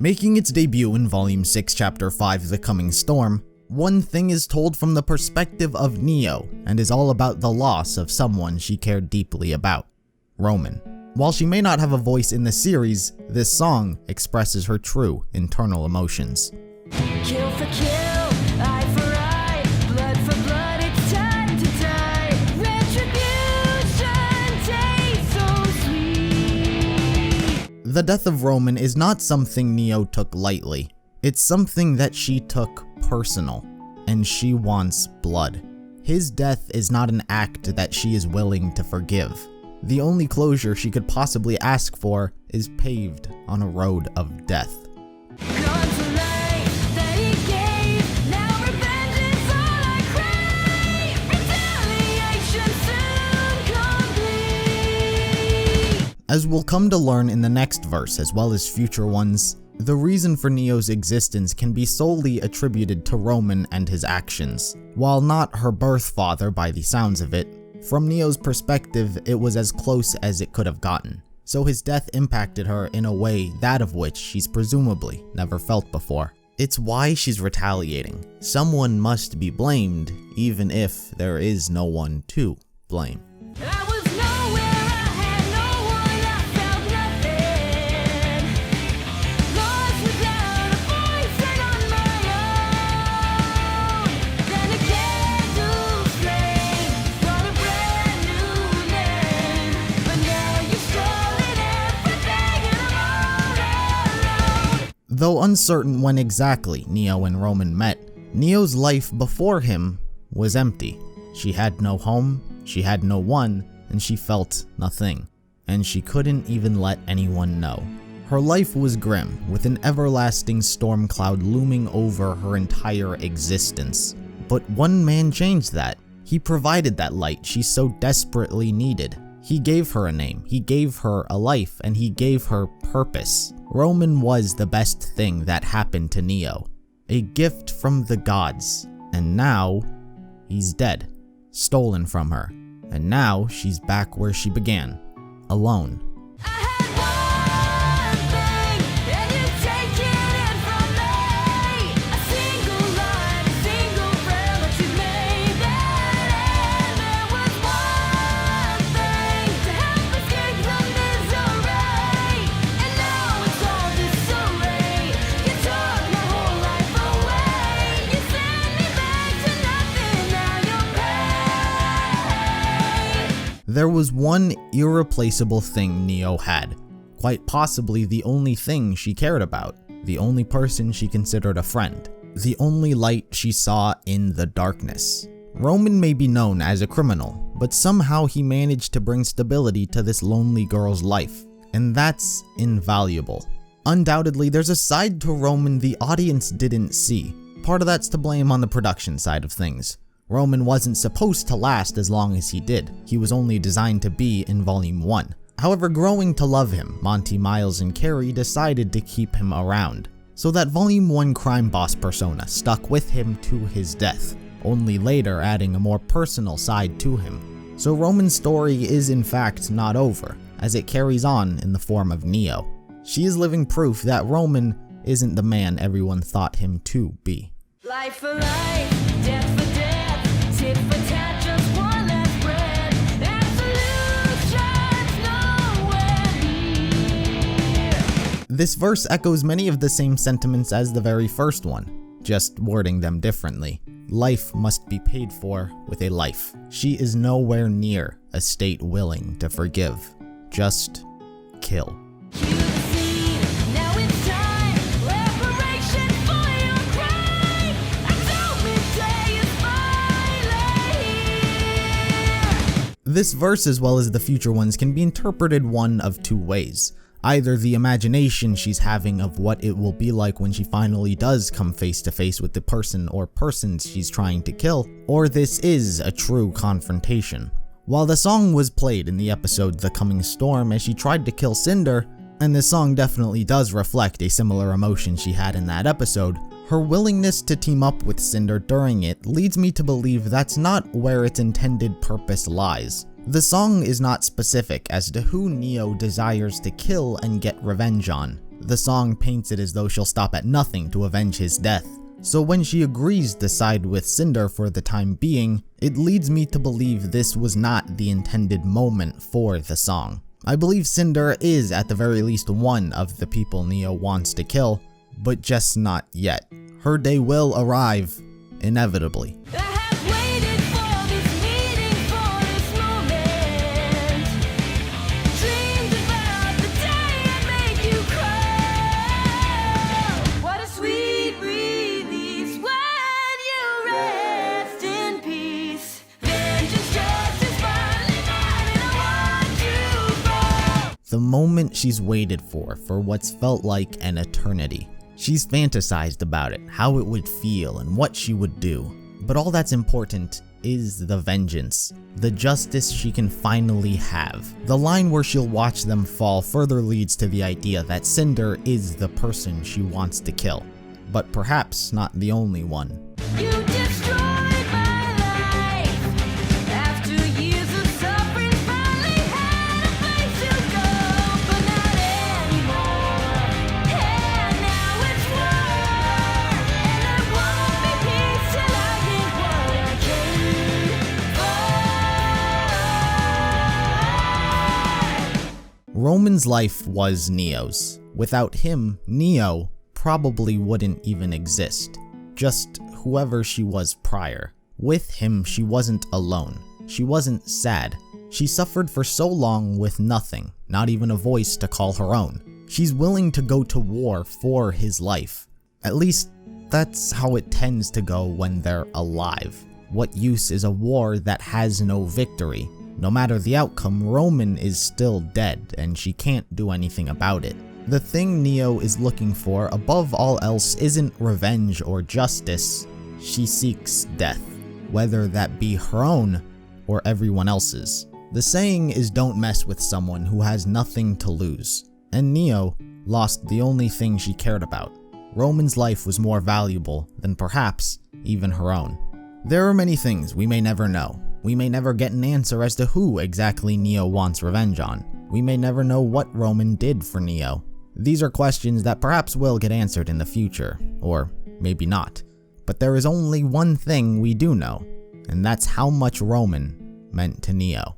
Making its debut in Volume 6, Chapter 5, The Coming Storm, one thing is told from the perspective of Neo and is all about the loss of someone she cared deeply about, Roman. While she may not have a voice in the series, this song expresses her true internal emotions. Kill for kill, eye for eye, blood for blood, it's time to die. Retribution tastes so sweet. The death of Roman is not something Neo took lightly. It's something that she took personal, and she wants blood. His death is not an act that she is willing to forgive. The only closure she could possibly ask for is paved on a road of death. As we'll come to learn in the next verse as well as future ones, the reason for Neo's existence can be solely attributed to Roman and his actions. While not her birth father by the sounds of it, from Neo's perspective it was as close as it could have gotten. So his death impacted her in a way that of which she's presumably never felt before. It's why she's retaliating. Someone must be blamed, even if there is no one to blame. Though uncertain when exactly Neo and Roman met, Neo's life before him was empty. She had no home, she had no one, and she felt nothing. And she couldn't even let anyone know. Her life was grim, with an everlasting storm cloud looming over her entire existence. But one man changed that. He provided that light she so desperately needed. He gave her a name, he gave her a life, and he gave her purpose. Roman was the best thing that happened to Neo. A gift from the gods. And now, he's dead. Stolen from her. And now, she's back where she began. Alone. There was one irreplaceable thing Neo had, quite possibly the only thing she cared about, the only person she considered a friend, the only light she saw in the darkness. Roman may be known as a criminal, but somehow he managed to bring stability to this lonely girl's life, and that's invaluable. Undoubtedly, there's a side to Roman the audience didn't see. Part of that's to blame on the production side of things. Roman wasn't supposed to last as long as he did. He was only designed to be in Volume 1. However, growing to love him, Monty, Miles, and Carrie decided to keep him around. So that Volume 1 crime boss persona stuck with him to his death, only later adding a more personal side to him. So Roman's story is in fact not over, as it carries on in the form of Neo. She is living proof that Roman isn't the man everyone thought him to be. Life for life, death for death. Tit for tat, just one last breath. Absolution's nowhere near. This verse echoes many of the same sentiments as the very first one, just wording them differently. Life must be paid for with a life. She is nowhere near a state willing to forgive. Just kill. This verse, as well as the future ones, can be interpreted one of two ways. Either the imagination she's having of what it will be like when she finally does come face to face with the person or persons she's trying to kill, or this is a true confrontation. While the song was played in the episode The Coming Storm as she tried to kill Cinder, and this song definitely does reflect a similar emotion she had in that episode, her willingness to team up with Cinder during it leads me to believe that's not where its intended purpose lies. The song is not specific as to who Neo desires to kill and get revenge on. The song paints it as though she'll stop at nothing to avenge his death. So when she agrees to side with Cinder for the time being, it leads me to believe this was not the intended moment for the song. I believe Cinder is at the very least one of the people Neo wants to kill, but just not yet. Her day will arrive, inevitably. I have waited for this meeting, for this moment. Dreamed about the day I'd make you cry. What a sweet release when you rest in peace. Vengeance, justice, finally mine, and I want you both. The moment she's waited for what's felt like an eternity. She's fantasized about it, how it would feel, and what she would do. But all that's important is the vengeance, the justice she can finally have. The line where she'll watch them fall further leads to the idea that Cinder is the person she wants to kill, but perhaps not the only one. You destroyed my life. After years of suffering, finally had a place to go, but not anymore. And now it's war, and there won't be peace till I get what I came for. Roman's life was Neo's. Without him, Neo probably wouldn't even exist. Just whoever she was prior. With him, she wasn't alone. She wasn't sad. She suffered for so long with nothing, not even a voice to call her own. She's willing to go to war for his life. At least, that's how it tends to go when they're alive. What use is a war that has no victory? No matter the outcome, Roman is still dead, and she can't do anything about it. The thing Neo is looking for above all else isn't revenge or justice. She seeks death, whether that be her own or everyone else's. The saying is, don't mess with someone who has nothing to lose. And Neo lost the only thing she cared about. Roman's life was more valuable than perhaps even her own. There are many things we may never know. We may never get an answer as to who exactly Neo wants revenge on. We may never know what Roman did for Neo. These are questions that perhaps will get answered in the future, or maybe not. But there is only one thing we do know, and that's how much Roman meant to Neo.